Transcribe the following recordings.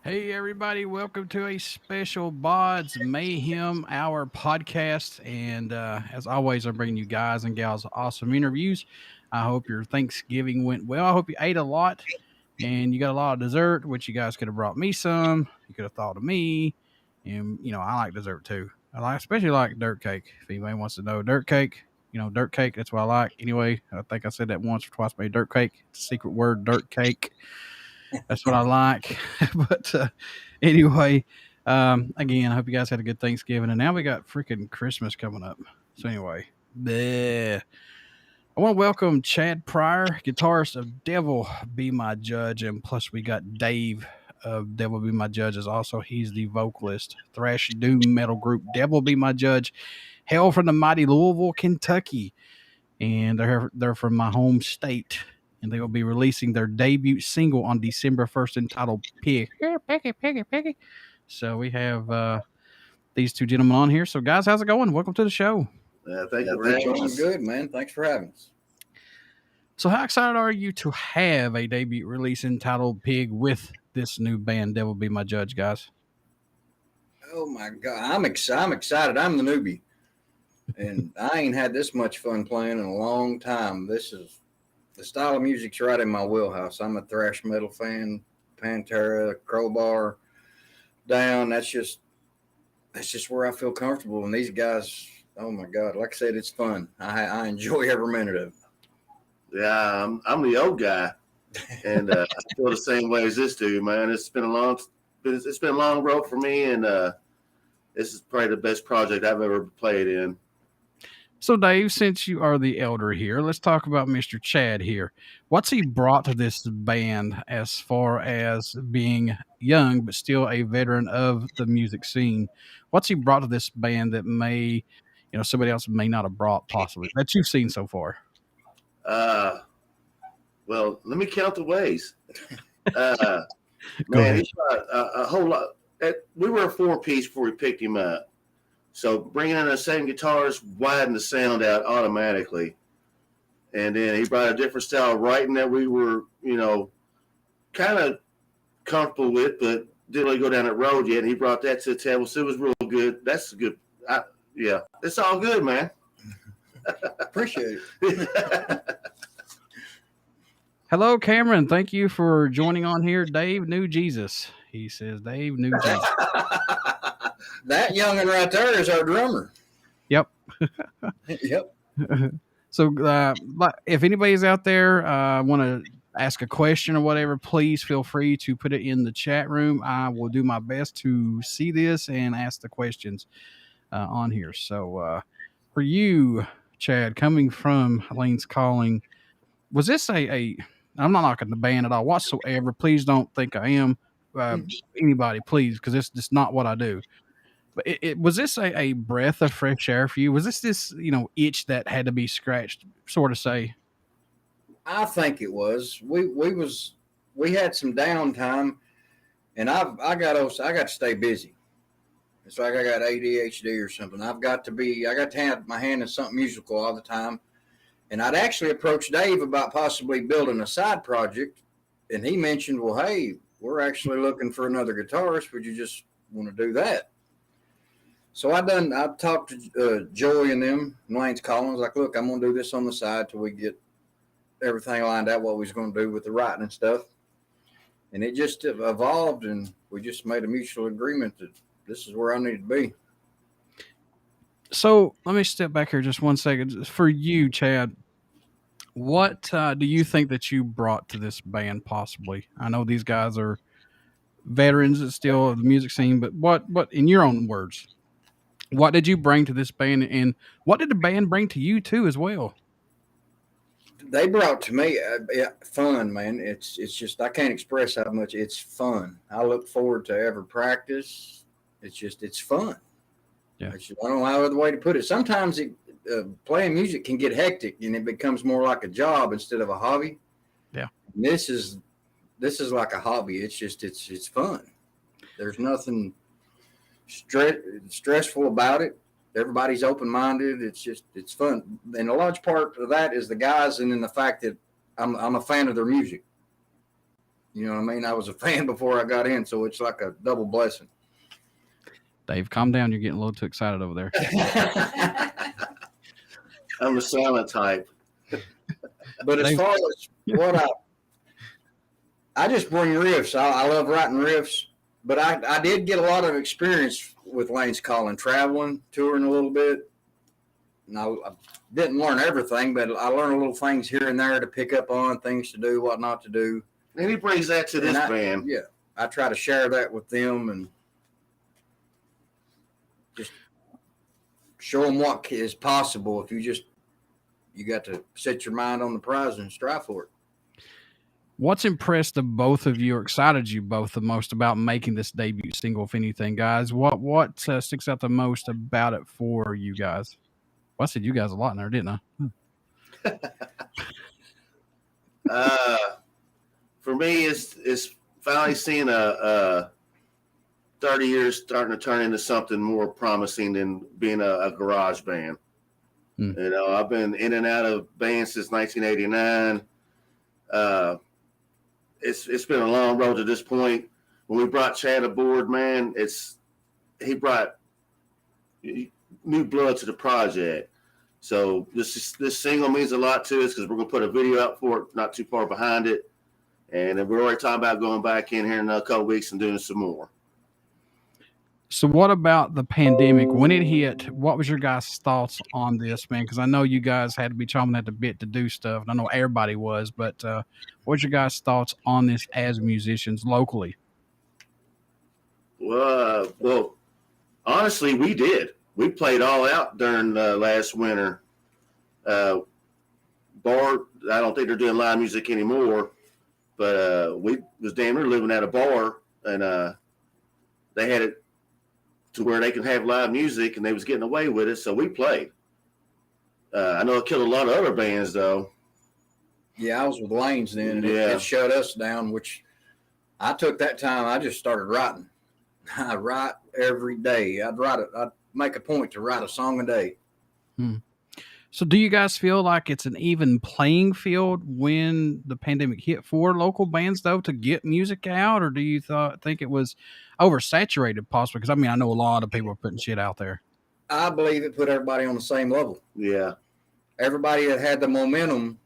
Hey, everybody, welcome to a special BODS Mayhem Hour podcast. And as always, I'm bringing you guys and gals awesome interviews. I hope your Thanksgiving went well. I hope you ate a lot and you got a lot of dessert, which you guys could have brought me some. You could have thought of me. And, I like dessert too. Especially like dirt cake. If anybody wants to know dirt cake, dirt cake, that's what I like. Anyway, I think I said that once or twice, maybe dirt cake. It's a secret word, dirt cake. That's what I like. But anyway, again, I hope you guys had a good Thanksgiving. And now we got freaking Christmas coming up. So anyway, bleh. I want to welcome Chad Pryor, guitarist of Devil Be My Judge. And plus we got Dave of Devil Be My Judge as also. He's the vocalist. Thrash doom metal group Devil Be My Judge. Hail from the mighty Louisville, Kentucky. And they're from my home state. And they will be releasing their debut single on December 1st entitled Pig. Piggy. So we have these two gentlemen on here. So guys, how's it going? Welcome to the show. Thank you very much. Good, man. Thanks for having us. So how excited are you to have a debut release entitled Pig with this new band, Devil Be My Judge, guys? Oh my God. I'm excited. I'm the newbie. And I ain't had this much fun playing in a long time. The style of music's right in my wheelhouse. I'm a thrash metal fan, Pantera, Crowbar, Down. That's just where I feel comfortable. And these guys, oh my God, like I said, it's fun. I enjoy every minute of it. Yeah, I'm the old guy, and I feel the same way as this dude, man. It's been a long road for me, and this is probably the best project I've ever played in. So, Dave, since you are the elder here, let's talk about Mr. Chad here. What's he brought to this band as far as being young, but still a veteran of the music scene? What's he brought to this band that may, somebody else may not have brought possibly that you've seen so far? Well, let me count the ways. Man, he's got a whole lot. We were a 4-piece before we picked him up. So bringing in the same guitars widened the sound out automatically. And then he brought a different style of writing that we were, kind of comfortable with, but didn't really go down that road yet. And he brought that to the table. So it was real good. That's good. Yeah, it's all good, man. Appreciate it. Hello, Cameron. Thank you for joining on here. Dave knew Jesus. He says Dave knew Jesus. That youngin' right there is our drummer. Yep. Yep. So if anybody's out there want to ask a question or whatever, please feel free to put it in the chat room. I will do my best to see this and ask the questions on here. So for you, Chad, coming from Lane's Calling, was this I'm not knocking the band at all whatsoever. Please don't think I am. Anybody, please, because it's just not what I do. But was this a breath of fresh air for you? Was this itch that had to be scratched, sort of say? I think it was. We had some downtime, and I got to stay busy. It's like I got ADHD or something. I got to have my hand in something musical all the time. And I'd actually approached Dave about possibly building a side project, and he mentioned, well, hey, we're actually looking for another guitarist. Would you just want to do that? So I talked to Joey and them, Lane's Calling. I was like, look, I'm going to do this on the side till we get everything lined out, what we was going to do with the writing and stuff. And it just evolved, and we just made a mutual agreement that this is where I need to be. So let me step back here just 1 second. For you, Chad, what do you think that you brought to this band possibly? I know these guys are veterans still of the music scene, but what in your own words, what did you bring to this band, and what did the band bring to you too as well? They brought to me fun, man. It's just, I can't express how much it's fun. I look forward to every practice. It's fun. Yeah. I don't know how other way to put it. Sometimes playing music can get hectic and it becomes more like a job instead of a hobby. Yeah. And this is like a hobby. It's fun. There's nothing stressful about it. Everybody's open-minded. It's fun. And a large part of that is the guys, and then the fact that I'm a fan of their music. You know what I mean? I was a fan before I got in, so it's like a double blessing. Dave, calm down. You're getting a little too excited over there. I'm the silent type. But as far as what I just bring riffs. I love writing riffs, but I did get a lot of experience with Lane's Calling, traveling, touring a little bit. And I didn't learn everything, but I learned little things here and there to pick up on, things to do, what not to do. And he brings that to this band. Yeah, I try to share that with them and just show them what is possible if you got to set your mind on the prize and strive for it. What's impressed the both of you or excited you both the most about making this debut single, if anything, guys? What sticks out the most about it for you guys? Well, I said you guys a lot in there, didn't I? For me, it's finally seeing a 30 years starting to turn into something more promising than being a garage band. You know, I've been in and out of bands since 1989. It's been a long road to this point. When we brought Chad aboard, man, he brought new blood to the project. So this single means a lot to us because we're gonna put a video out for it not too far behind it, and then we're already talking about going back in here in a couple weeks and doing some more. So what about the pandemic? When it hit, what was your guys' thoughts on this, man? Because I know you guys had to be chomping at the bit to do stuff, and I know everybody was, but what's your guys' thoughts on this as musicians locally? Well, honestly, we did. We played all out during last winter. Bar, I don't think they're doing live music anymore, but we was damn near living at a bar, and they had it to where they can have live music, and they was getting away with it, so we played. I know it killed a lot of other bands, though. Yeah, I was with Lane's then, and Yeah. it shut us down, which I took that time. I just started writing. I write every day. I'd make a point to write a song a day. So do you guys feel like it's an even playing field when the pandemic hit for local bands, though, to get music out? Or do you think it was oversaturated possibly? Because, I mean, I know a lot of people are putting shit out there. I believe it put everybody on the same level. Yeah. Everybody that had the momentum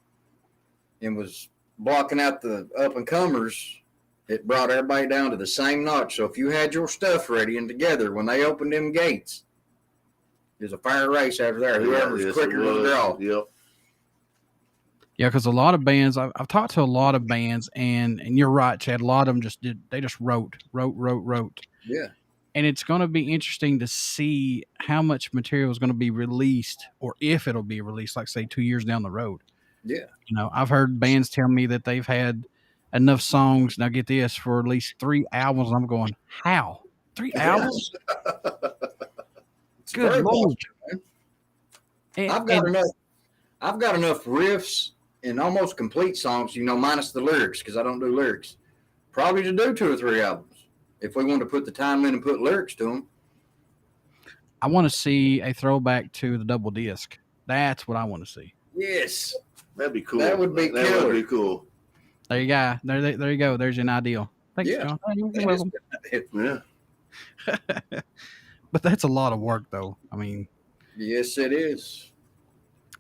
and was blocking out the up-and-comers, it brought everybody down to the same notch. So if you had your stuff ready and together, when they opened them gates, there's a fire race after there. Whoever's quicker to the draw. Yep. Yeah, because a lot of bands, I've talked to a lot of bands, and you're right, Chad, a lot of them just wrote. Yeah. And it's going to be interesting to see how much material is going to be released, or if it'll be released, like, say, 2 years down the road. Yeah. You know, I've heard bands tell me that they've had enough songs, now get this, for at least 3 albums, and I'm going, how? 3 albums? Good Lord. I've got enough riffs and almost complete songs, you know, minus the lyrics, because I don't do lyrics, probably to do 2 or 3 albums if we want to put the time in and put lyrics to them. I want to see a throwback to the double disc. That's what I want to see. Yes. That'd be cool. That would be That killer. would be cool. There you go. There you go. There's an ideal. Thanks, Yeah. John. You're welcome. Yeah. But that's a lot of work, though. I mean, Yes, it is.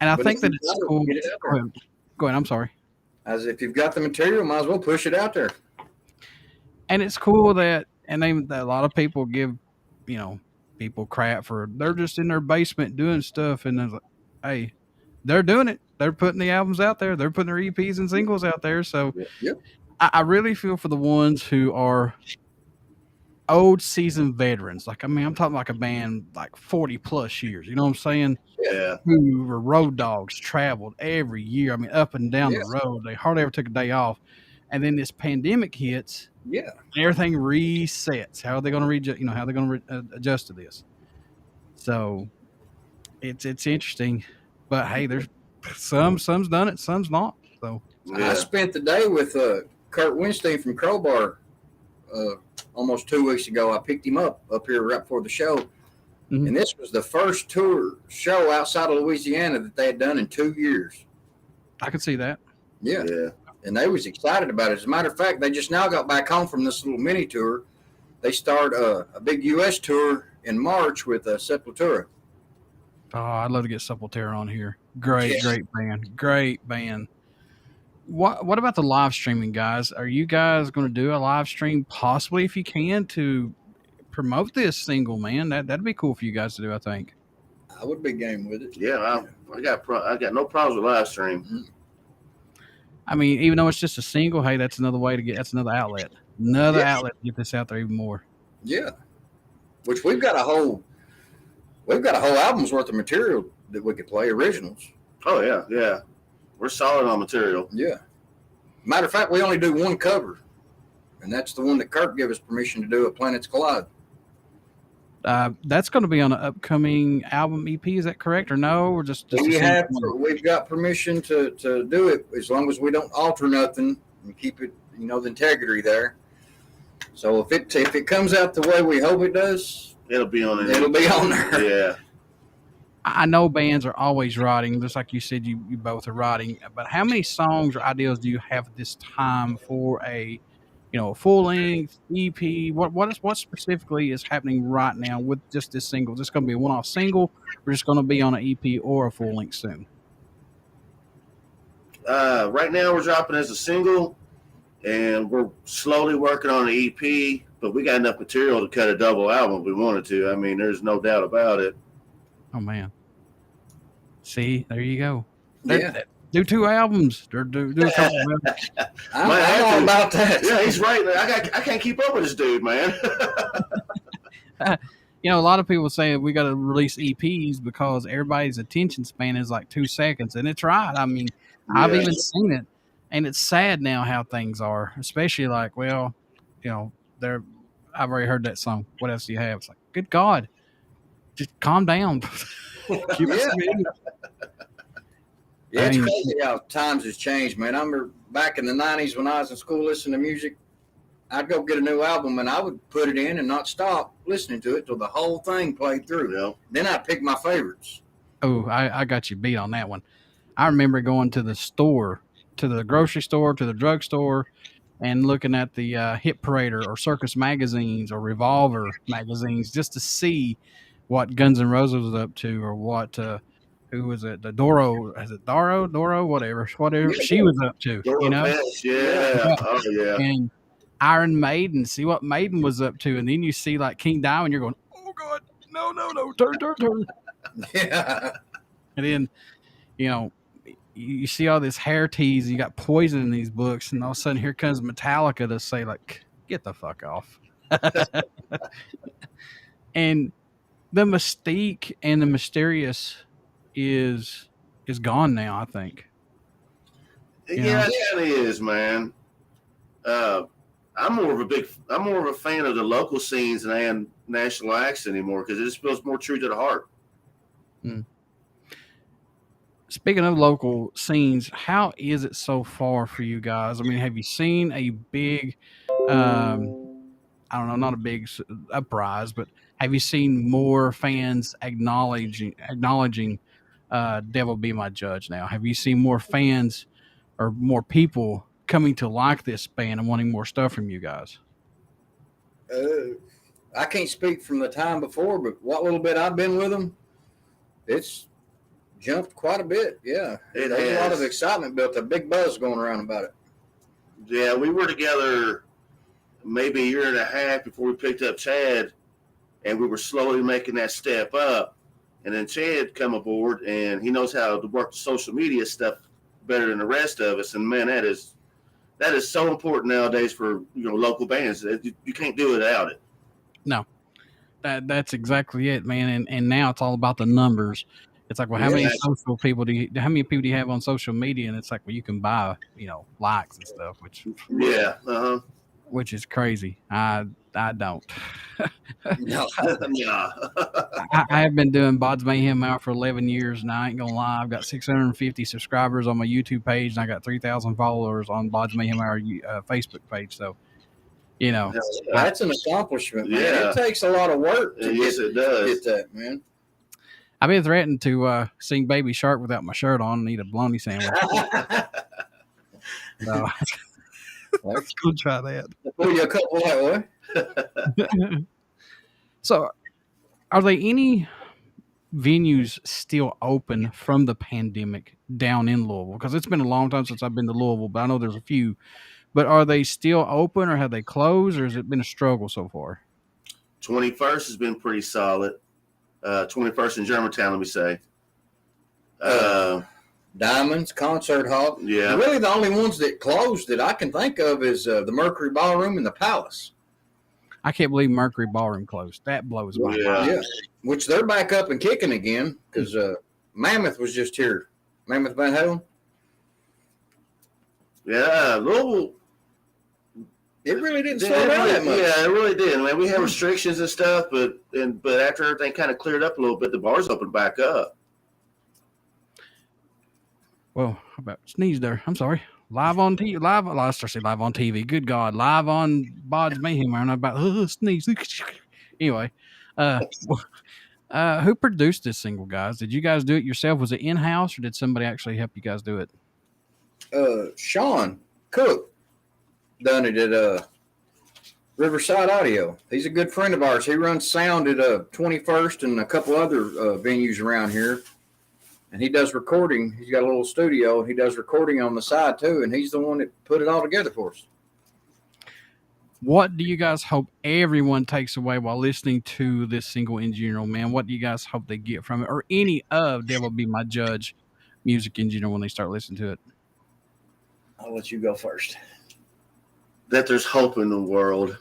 and I But think if that you it's got it, cool. get it out Go ahead. Go ahead. I'm sorry. As if you've got the material, might as well push it out there. And it's cool that a lot of people give, you know, people crap for they're just in their basement doing stuff, and they're like, hey, they're doing it. They're putting the albums out there. They're putting their EPs and singles out there. So Yep. I really feel for the ones who are old seasoned veterans. Like, I mean, I'm talking like a band like 40 plus years. You know what I'm saying? Yeah. Who were road dogs, traveled every year. I mean, up and down Yes. the road. They hardly ever took a day off. And then this pandemic hits, Yeah. and everything resets. How are they going to how are they going to adjust to this? So it's interesting. But hey, there's some's done it, some's not. So I spent the day with Kurt Winstein from Crowbar almost 2 weeks ago. I picked him up here right before the show. Mhm. And this was the first tour show outside of Louisiana that they had done in 2 years. I could see that. Yeah. Yeah. and they was excited about it. As a matter of fact, they just now got back home from this little mini tour. They start a big U.S. tour in March with Sepultura. Oh, I'd love to get Sepultura on here. Great band. What about the live streaming, guys? Are you guys going to do a live stream, possibly, if you can, to promote this single, man? That'd be cool for you guys to do, I think. I would be game with it. Yeah, I got no problems with live stream. Mm-hmm. I mean, even though it's just a single, hey, that's another way to that's another outlet. Outlet to get this out there even more. Yeah. Which we've got a whole album's worth of material that we could play, originals. Oh yeah. We're solid on material. Yeah. Matter of fact, we only do one cover, and that's the one that Kirk gave us permission to do at Planets Collide. That's going to be on an upcoming album EP. Is that correct or no? Or just we've got permission to do it as long as we don't alter nothing and keep it, the integrity there. So if it comes out the way we hope it does, it'll be on it. It'll be on there. Yeah. I know bands are always writing, just like you said, you both are writing. But how many songs or ideas do you have at this time for a full length EP? What specifically is happening right now with just this single? Is this going to be a one-off single, or just going to be on an EP or a full length soon? Right now we're dropping as a single, and we're slowly working on an EP. But we got enough material to cut a double album if we wanted to. I mean, there's no doubt about it. Oh man! See, there you go. Yeah. Do 2 albums. Do a couple albums. I'm all about that. Yeah, he's right. I can't keep up with this dude, man. A lot of people say we got to release EPs because everybody's attention span is like 2 seconds, and it's right. I mean, yeah. I've even seen it, and it's sad now how things are, especially like, I've already heard that song. What else do you have? It's like, good God, just calm down. Yeah, it's crazy how times has changed, man. I remember back in the 90s when I was in school listening to music, I'd go get a new album and I would put it in and not stop listening to it till the whole thing played through. Yeah. Then I'd pick my favorites. Oh, I got you beat on that one. I remember going to the store, to the grocery store, to the drugstore, and looking at the Hit Parader or Circus magazines or Revolver magazines just to see what Guns N' Roses was up to, or what who was it? The Doro, is it Doro, whatever she was up to, Yeah. Oh yeah. And Iron Maiden, see what Maiden was up to, and then you see like King Diamond, you're going, oh God, no, turn. Yeah. And then, you see all this hair tease, and you got Poison in these books, and all of a sudden here comes Metallica to say like, get the fuck off. And the mystique and the mysterious is gone now, I think. Yeah, it is, man. I'm more of a fan of the local scenes than I am national acts anymore, because it just feels more true to the heart. Speaking of local scenes, how is it so far for you guys? I mean, have you seen a big, I don't know, not a big uprise, but have you seen more fans acknowledging Devil Be My Judge now? Have you seen more fans or more people coming to like this band and wanting more stuff from you guys? I can't speak from the time before, but what little bit I've been with them, it's jumped quite a bit. Yeah. There's a lot of excitement built, a big buzz going around about it. Yeah, we were together maybe a year and a half before we picked up Chad, and we were slowly making that step up. And then Chad come aboard, and he knows how to work the social media stuff better than the rest of us. And man, that is so important nowadays for local bands. You can't do it without it. No, that's exactly it, man. And now it's all about the numbers. It's like, well, how many people do you have on social media? And it's like, well, you can buy, likes and stuff, which which is crazy. I don't. No. I have been doing BODS Mayhem out for 11 years, and I ain't gonna lie, I've got 650 subscribers on my YouTube page, and I got 3,000 followers on BODS Mayhem Hour Facebook page. So, that's an accomplishment, man. Yeah. It takes a lot of work to it does. get that, man. I've been threatened to sing Baby Shark without my shirt on and eat a bologna sandwich. No. Let's go try that. Pull you a couple that way. So, are there any venues still open from the pandemic down in Louisville? Because it's been a long time since I've been to Louisville, but I know there's a few. But are they still open, or have they closed, or has it been a struggle so far? 21st has been pretty solid. 21st in Germantown, let me say. Diamonds, Concert Hall. Yeah. Really, the only ones that closed that I can think of is the Mercury Ballroom and the Palace. I can't believe Mercury Ballroom closed. That blows my mind. Yeah. Which they're back up and kicking again because Mammoth was just here. Mammoth Van Halen. Yeah, Louisville. It really didn't slow down that much. Yeah, it really did. I mean, we had restrictions and stuff, but after everything kind of cleared up a little bit, the bars opened back up. Well, how about sneeze there? I'm sorry. Live on TV. Live on TV. Good God. Live on BODS Mayhem. I'm about sneeze. Anyway, who produced this single, guys? Did you guys do it yourself? Was it in-house, or did somebody actually help you guys do it? Sean Cook done it at Riverside Audio. He's a good friend of ours. He runs sound at 21st and a couple other venues around here. And he does recording. He's got a little studio. He does recording on the side, too. And he's the one that put it all together for us. What do you guys hope everyone takes away while listening to this single in general, man? What do you guys hope they get from it? Or any of Devil Be My Judge music in general when they start listening to it? I'll let you go first. That there's hope in the world.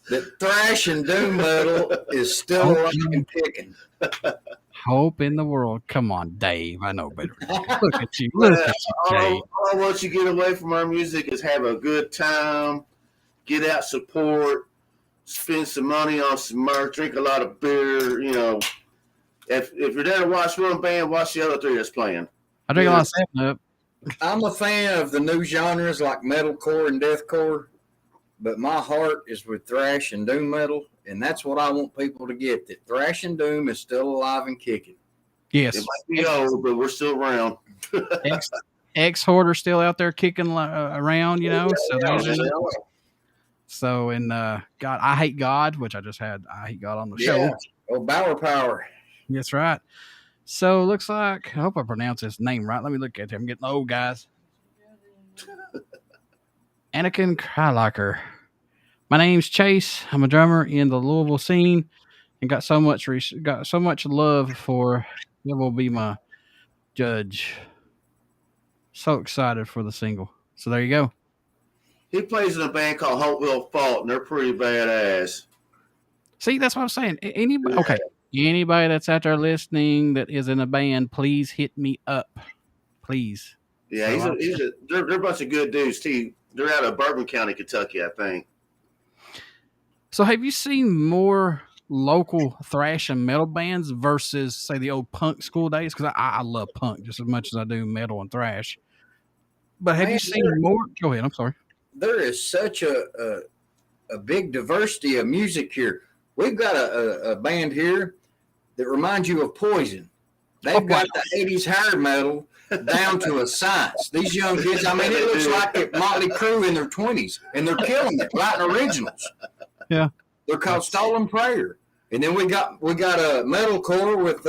That thrash and doom metal is still alive and kicking. Hope in the world. Come on, Dave. I know better. Look at you. Look at you, Dave. All I want you to get away from our music is have a good time, get out, support, spend some money on some merch, drink a lot of beer. You know, if you're there to watch one band, watch the other three that's playing. I drink a lot of 7-Up. I'm a fan of the new genres like metalcore and deathcore, but my heart is with thrash and doom metal, and that's what I want people to get, that thrash and doom is still alive and kicking. Yes. It might be old, but we're still around. Ex-Hoarder still out there kicking around, you know. So, and God, I Hate God, which I just had I Hate God on the show. Oh, Bauer Power. That's right. So, looks like, I hope I pronounce his name right. Let me look at him. I'm getting old, guys. Anakin Krylaker. My name's Chase. I'm a drummer in the Louisville scene, and got so much love for Devil Be My Judge. So excited for the single. So there you go. He plays in a band called Hope Will Fault, and they're pretty badass. See, that's what I'm saying. Anybody that's out there listening that is in a band, please hit me up, please. Yeah, they're a bunch of good dudes too. They're out of Bourbon County, Kentucky, I think. So have you seen more local thrash and metal bands versus, say, the old punk school days? Because I love punk just as much as I do metal and thrash. But have you seen more? Go ahead. I'm sorry. There is such a big diversity of music here. We've got a band here that reminds you of Poison. They've got the 80s hair metal down to a science. These young kids, I mean, it looks like a Motley Crue in their 20s, and they're killing it, writing originals. Yeah. They're called Stolen Prayer. And then we got a metalcore with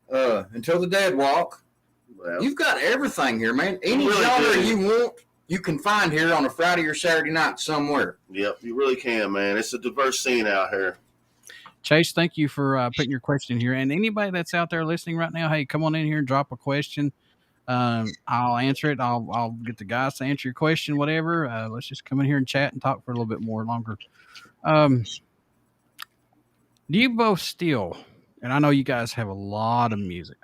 Until the Dead Walk. Well, you've got everything here, man. Any really genre you want, you can find here on a Friday or Saturday night somewhere. Yep, you really can, man. It's a diverse scene out here. Chase, thank you for putting your question here. And anybody that's out there listening right now, hey, come on in here and drop a question. I'll answer it. I'll get the guys to answer your question, whatever. Let's just come in here and chat and talk for a little bit more longer. Do you both still, and I know you guys have a lot of music,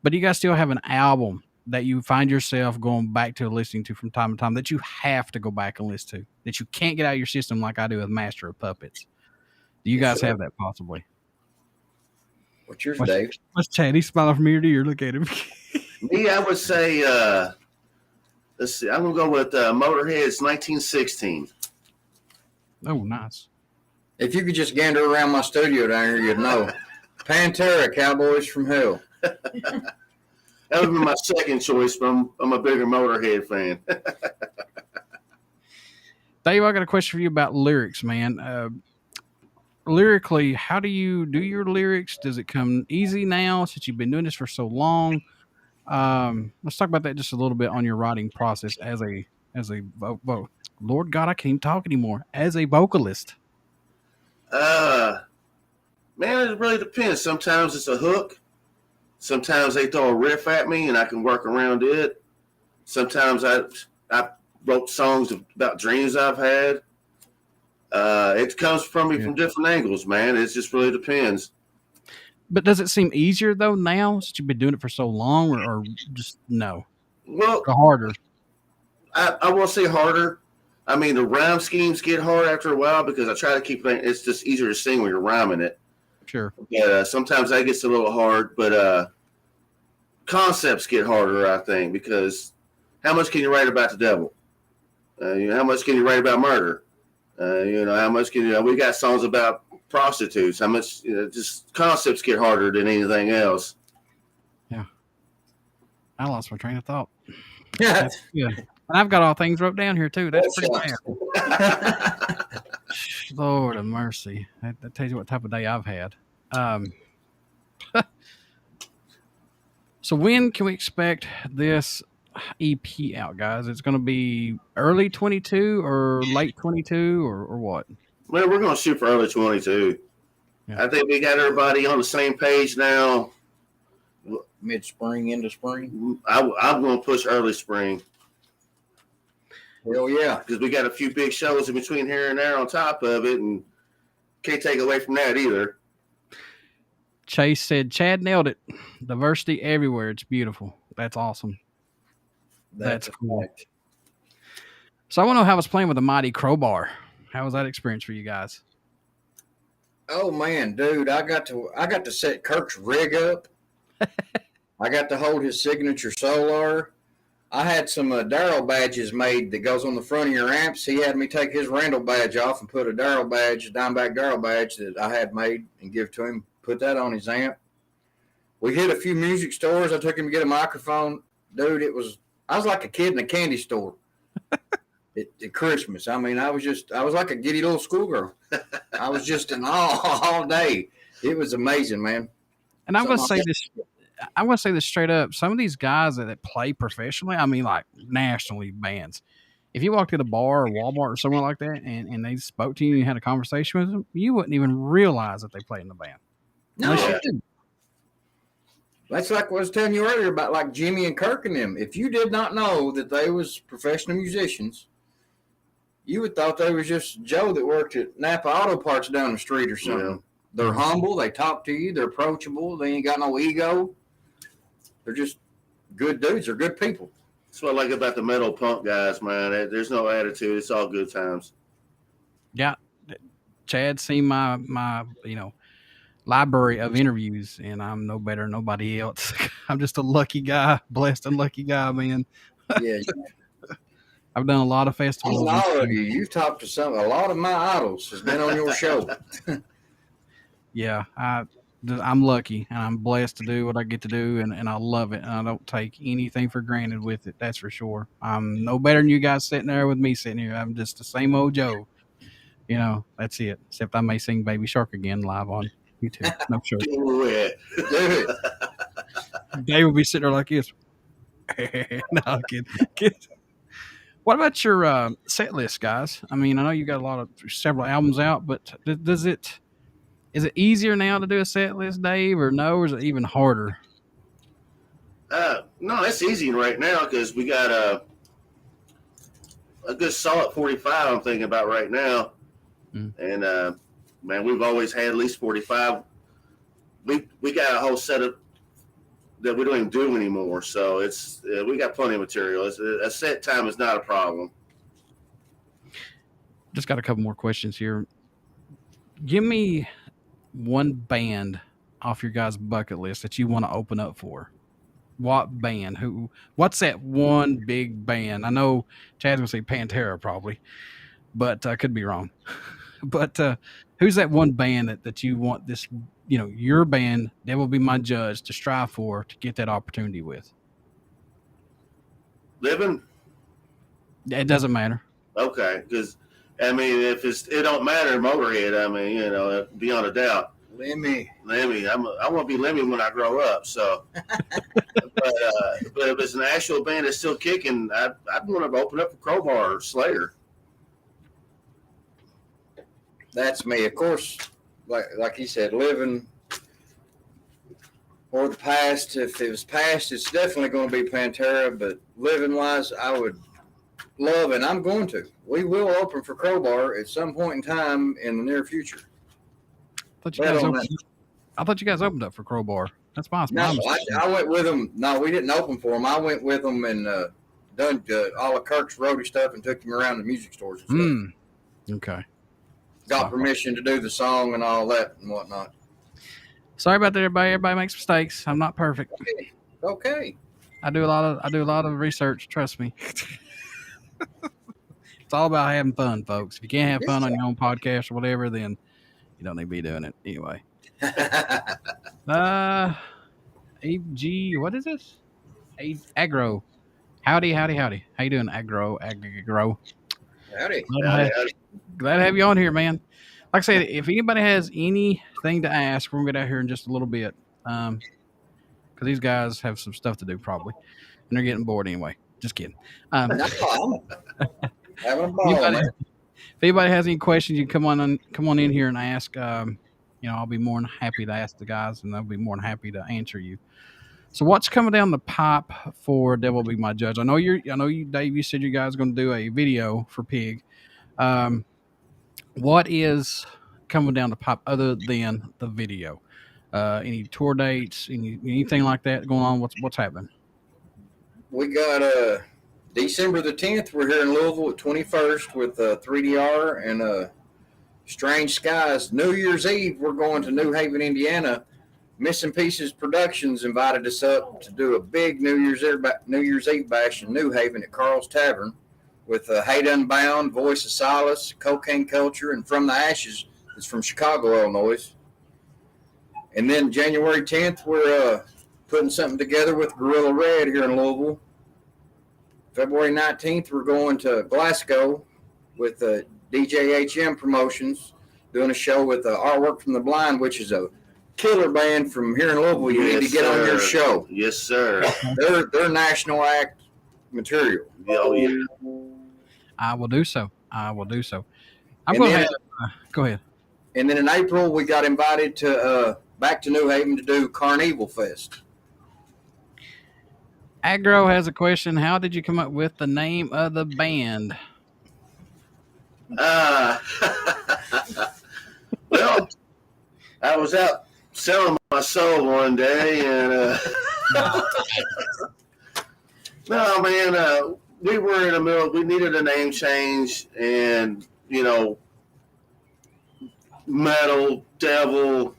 but do you guys still have an album that you find yourself going back to listening to from time to time that you have to go back and listen to, that you can't get out of your system like I do with Master of Puppets? Do you guys have that possibly? What's yours, Dave? What's Chad? He's smiling from ear to ear. Look at him. Me, I would say, let's see. I'm going to go with Motorhead's 1916. Oh, nice. If you could just gander around my studio down here, you'd know. Pantera, Cowboys from Hell. That would be my second choice, but I'm a bigger Motorhead fan. Dave, I got a question for you about lyrics, man. Lyrically, how do you do your lyrics? Does it come easy now since you've been doing this for so long? Let's talk about that just a little bit on your writing process as a Lord God, I can't even talk anymore. As a vocalist. Man, it really depends. Sometimes it's a hook. Sometimes they throw a riff at me and I can work around it. Sometimes I wrote songs about dreams I've had. It comes from me from different angles, man. It just really depends. But does it seem easier though now since you've been doing it for so long, or just no? Well, or harder. I won't say harder. I mean, the rhyme schemes get hard after a while because I try to keep it. It's just easier to sing when you're rhyming it. Sure. Yeah. Sometimes that gets a little hard, but concepts get harder, I think, because how much can you write about the devil? How much can you write about murder? How much can you? We got songs about prostitutes. How much? Just concepts get harder than anything else. Yeah. I lost my train of thought. Yeah. And I've got all things wrote down here too. That's pretty bad. Lord of mercy. That tells you what type of day I've had. So when can we expect this EP out, guys? It's going to be early 22 or late 22 or what? Well, we're going to shoot for early 22. Yeah. I think we got everybody on the same page now. Mid-spring, into spring? I'm going to push early spring. Hell yeah. Because we got a few big shows in between here and there on top of it, and can't take away from that either. Chase said, Chad nailed it. Diversity everywhere. It's beautiful. That's awesome. That's cool. Fact. So I want to know how I was playing with a mighty crowbar. How was that experience for you guys? Oh man, dude, I got to set Kirk's rig up. I got to hold his signature Solar. I had some Darrell badges made that goes on the front of your amps. He had me take his Randall badge off and put a Darrell badge, a Dimeback Darrell badge that I had made and give to him. Put that on his amp. We hit a few music stores. I took him to get a microphone. Dude, I was like a kid in a candy store at Christmas. I mean, I was like a giddy little schoolgirl. I was just in awe all day. It was amazing, man. And I'm going to say this. I'm going to say this straight up. Some of these guys that play professionally, I mean, like nationally bands, if you walked to the bar or Walmart or somewhere like that and they spoke to you and you had a conversation with them, you wouldn't even realize that they played in the band. No, you didn't. That's like what I was telling you earlier about like Jimmy and Kirk and them. If you did not know that they was professional musicians, you would thought they was just Joe that worked at Napa Auto Parts down the street or something. Yeah. They're humble. They talk to you. They're approachable. They ain't got no ego. They're just good dudes. They're good people. That's what I like about the metal punk guys, man. There's no attitude. It's all good times. Yeah. Chad's seen my library of interviews, and I'm no better than nobody else. I'm just a lucky guy, blessed and lucky guy, man. Yeah. I've done a lot of festivals. All of you. You've talked to a lot of my idols has been on your show. Yeah, I'm lucky and I'm blessed to do what I get to do, and I love it, and I don't take anything for granted with it. That's for sure. I'm no better than you guys sitting there with me sitting here. I'm just the same old Joe. That's it. Except I may sing Baby Shark again live on YouTube. No sure. Do it. Dave will be sitting there like this. No, I'm kidding. What about your set list, guys? I mean, I know you got several albums out, but is it easier now to do a set list, Dave, or no, or is it even harder? No, it's easy right now because we got a good solid 45 I'm thinking about right now. And, man, we've always had at least 45. We got a whole set of that we don't even do anymore. So we got plenty of material. A set time is not a problem. Just got a couple more questions here. Give me one band off your guys' bucket list that you want to open up for. What band? What's that one big band? I know Chad's gonna say Pantera probably, but I could be wrong. But who's that one band that you want this, your band, Devil Be My Judge, to strive for to get that opportunity with? Living? It doesn't matter. Okay, because I mean, if it don't matter, Motorhead. I mean, beyond a doubt. Lemmy. I want to be Lemmy when I grow up. So, but if it's an actual band that's still kicking, I'd want to open up for Crowbar or Slayer. That's me, of course. Like he said, living or the past. If it was past, it's definitely going to be Pantera. But living wise, I would love, and I'm going to. We will open for Crowbar at some point in time in the near future. I thought you guys opened up for Crowbar. That's my No, I went with them. No, we didn't open for them. I went with them and done all of Kirk's roadie stuff and took him around the music stores and stuff. Okay. Got permission to do the song and all that and whatnot. Sorry about that, everybody. Everybody makes mistakes. I'm not perfect. Okay. I do a lot of research. Trust me. It's all about having fun, folks. If you can't have fun on your own podcast or whatever, then you don't need to be doing it anyway. AG, what is this? Aggro. Howdy. How you doing, Aggro? Howdy. Glad to have you on here, man. Like I said, if anybody has anything to ask, we're gonna get out here in just a little bit. Because these guys have some stuff to do probably, and they're getting bored anyway. Just kidding. Having a ball, man. If anybody has any questions, you come on in here and ask. I'll be more than happy to ask the guys, and they'll be more than happy to answer you. So, what's coming down the pipe for Devil Be My Judge? I know you, Dave. You said you guys are going to do a video for Pig. What is coming down the pipe other than the video? Any tour dates? Anything like that going on? What's happening? We got December the 10th. We're here in Louisville at 21st with 3DR and Strange Skies. New Year's Eve, we're going to New Haven, Indiana. Missing Pieces Productions invited us up to do a big New Year's Eve bash in New Haven at Carl's Tavern with Hate Unbound, Voice of Solace, Cocaine Culture, and From the Ashes. It's from Chicago, Illinois. And then January 10th, we're putting something together with Gorilla Red here in Louisville. February 19th, we're going to Glasgow with DJHM Promotions, doing a show with Artwork from the Blind, which is a killer band from here in Louisville. You need to get on your show. Yes, sir. They're national act material. Oh, yeah. I will do so. I'm going to go ahead. And then in April, we got invited to back to New Haven to do Carnival Fest. Aggro has a question. How did you come up with the name of the band? Well, I was out selling my soul one day, and no, man, we were in the middle. We needed a name change, and metal, devil,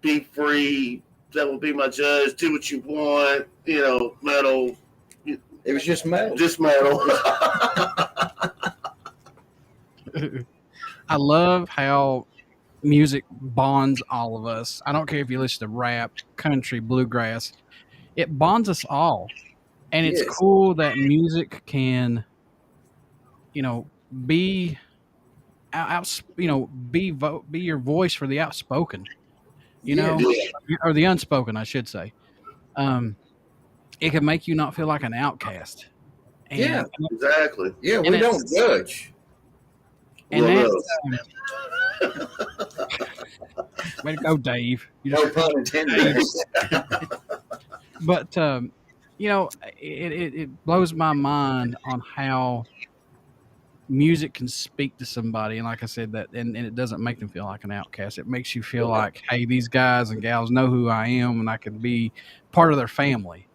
be free. That will be my judge. Do what you want. Metal. It was just metal. Just metal. I love how music bonds all of us. I don't care if you listen to rap, country, bluegrass. It bonds us all. And it's cool that music can, be be your voice for the outspoken, or the unspoken, I should say. It can make you not feel like an outcast. And, exactly. Yeah, we don't judge. And that's way to go, Dave. No pun intended. But it blows my mind on how music can speak to somebody, and like I said, that and it doesn't make them feel like an outcast. It makes you feel like, hey, these guys and gals know who I am, and I can be part of their family.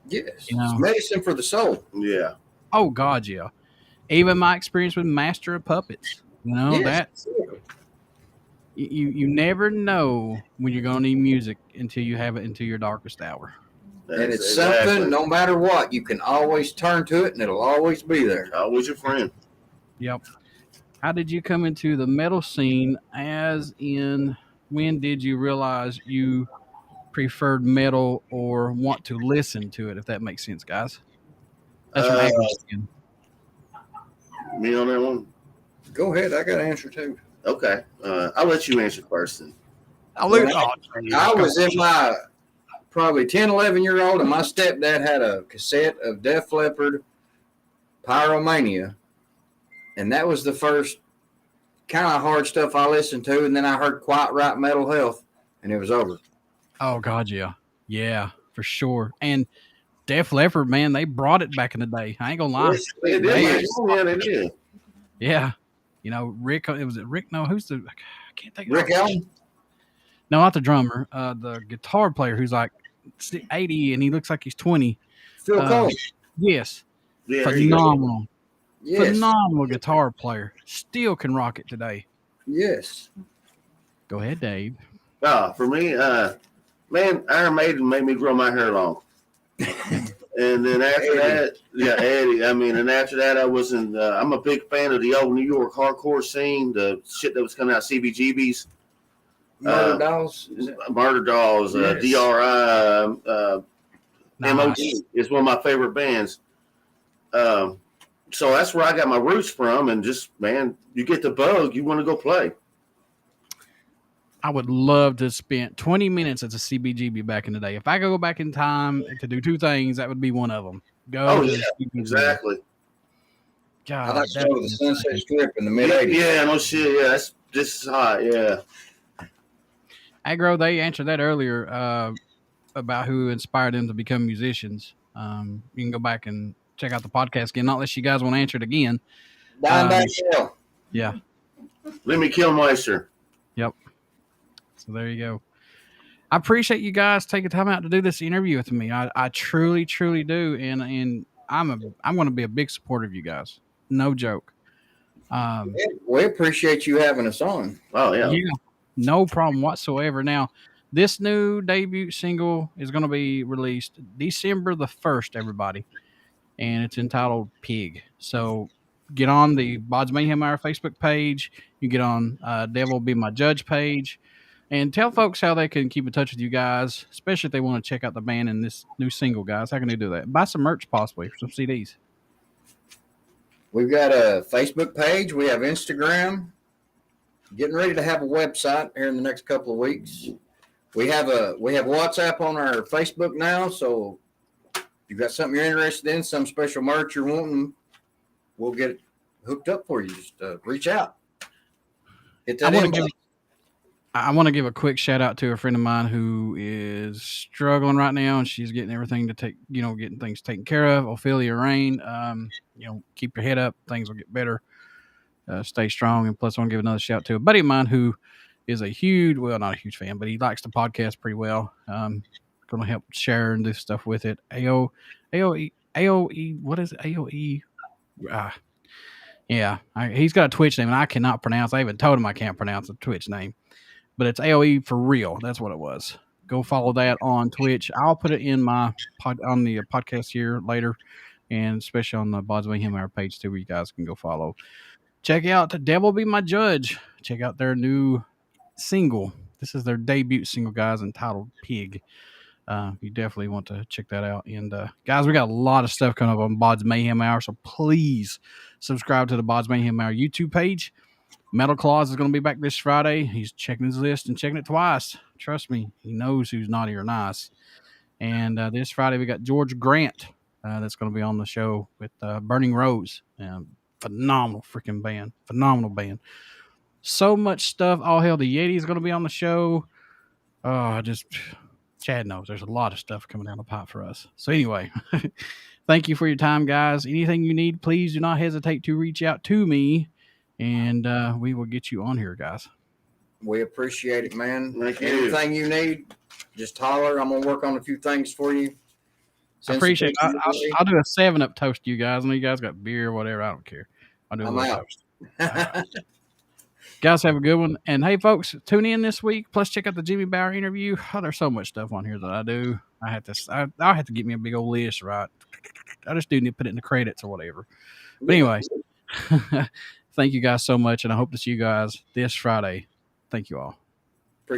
Yes, it's medicine for the soul. Yeah. Oh God, yeah. Even my experience with Master of Puppets, that's you never know when you're going to need music until you have it into your darkest hour. And it's something, no matter what, you can always turn to it, and it'll always be there. Always your friend. Yep. How did you come into the metal scene? As in, when did you realize you preferred metal or want to listen to it? If that makes sense, guys. That's from Agron. Me on that one? Go ahead. I got an answer too. Okay. I'll let you answer first then. I was in my probably 10, 11-year-old, and my stepdad had a cassette of Def Leppard Pyromania. And that was the first kind of hard stuff I listened to. And then I heard Quite Right Metal Health, and it was over. Oh, God, yeah. Yeah, for sure. And Def Leppard, man, they brought it back in the day. I ain't going to lie. They did. Yeah. You know, Rick, was it Rick? No, who's the, I can't think of Rick Allen? No, not the drummer. The guitar player who's like 80 and he looks like he's 20. Phil Cole. Yes. Yeah, phenomenal. Yes. Phenomenal guitar player. Still can rock it today. Yes. Go ahead, Dave. For me, man, Iron Maiden made me grow my hair long. And then after that, Eddie. I mean, and after that, I was in. I'm a big fan of the old New York hardcore scene, the shit that was coming out, CBGBs. Murder Dolls. Murder Dolls, Yes. DRI, Nice. MOD is one of my favorite bands. So that's where I got my roots from. And just, man, you get the bug, you want to go play. I would love to spend 20 minutes as a CBGB back in the day. If I could go back in time to do two things, that would be one of them. Go to CBGB. Exactly. God, I like to go to the Sunset Strip in the mid-'80s. Yeah, no shit. Yeah, that's just hot. Yeah. Agro, they answered that earlier about who inspired them to become musicians. You can go back and check out the podcast again, not unless you guys want to answer it again. Dimebag Hill. Yeah. Lemmy Kilmister. Yep. So there you go. I appreciate you guys taking time out to do this interview with me. I truly, truly do, and I'm going to be a big supporter of you guys. No joke. We appreciate you having us on. Oh, yeah. Yeah. No problem whatsoever. Now, this new debut single is going to be released December the 1st, everybody. And it's entitled Pig. So get on the BODS Mayhem Hour Facebook page. You get on Devil Be My Judge page. And tell folks how they can keep in touch with you guys, especially if they want to check out the band and this new single, guys. How can they do that? Buy some merch, possibly, or some CDs. We've got a Facebook page. We have Instagram. Getting ready to have a website here in the next couple of weeks. We have WhatsApp on our Facebook now, so if you've got something you're interested in, some special merch you're wanting, we'll get it hooked up for you. Just reach out. Get that I want to give a quick shout out to a friend of mine who is struggling right now, and she's getting everything getting things taken care of. Ophelia Rain, keep your head up. Things will get better. Stay strong. And plus, I want to give another shout out to a buddy of mine who is not a huge fan, but he likes the podcast pretty well. Going to help share and do stuff with it. AOE, what is it? AOE? He's got a Twitch name, and I cannot pronounce. I even told him I can't pronounce the Twitch name. But it's AOE for real. That's what it was. Go follow that on Twitch. I'll put it in my on the podcast here later, and especially on the BODS Mayhem Hour page too, where you guys can go follow. Check out The Devil Be My Judge. Check out their new single. This is their debut single, guys, entitled Pig. You definitely want to check that out. And guys, we got a lot of stuff coming up on BODS Mayhem Hour, so please subscribe to the BODS Mayhem Hour YouTube page. Metal Claus is going to be back this Friday. He's checking his list and checking it twice. Trust me, he knows who's naughty or nice. And this Friday, we got George Grant that's going to be on the show with Burning Rose. Phenomenal freaking band. Phenomenal band. So much stuff. All Hell the Yeti is going to be on the show. Chad knows there's a lot of stuff coming down the pipe for us. So anyway, thank you for your time, guys. Anything you need, please do not hesitate to reach out to me, and we will get you on here, guys. We appreciate it, man. Thank you. Anything you need, just holler. I'm going to work on a few things for you. I appreciate it. I'll do a 7-Up toast to you guys. I know you guys got beer or whatever. I don't care. I'll do a little toast. Guys, have a good one. And hey, folks, tune in this week. Plus, check out the Jimmy Bauer interview. Oh, there's so much stuff on here that I do. I'll have to get me a big old list, right? I just do need to put it in the credits or whatever. But anyway, thank you guys so much. And I hope to see you guys this Friday. Thank you all.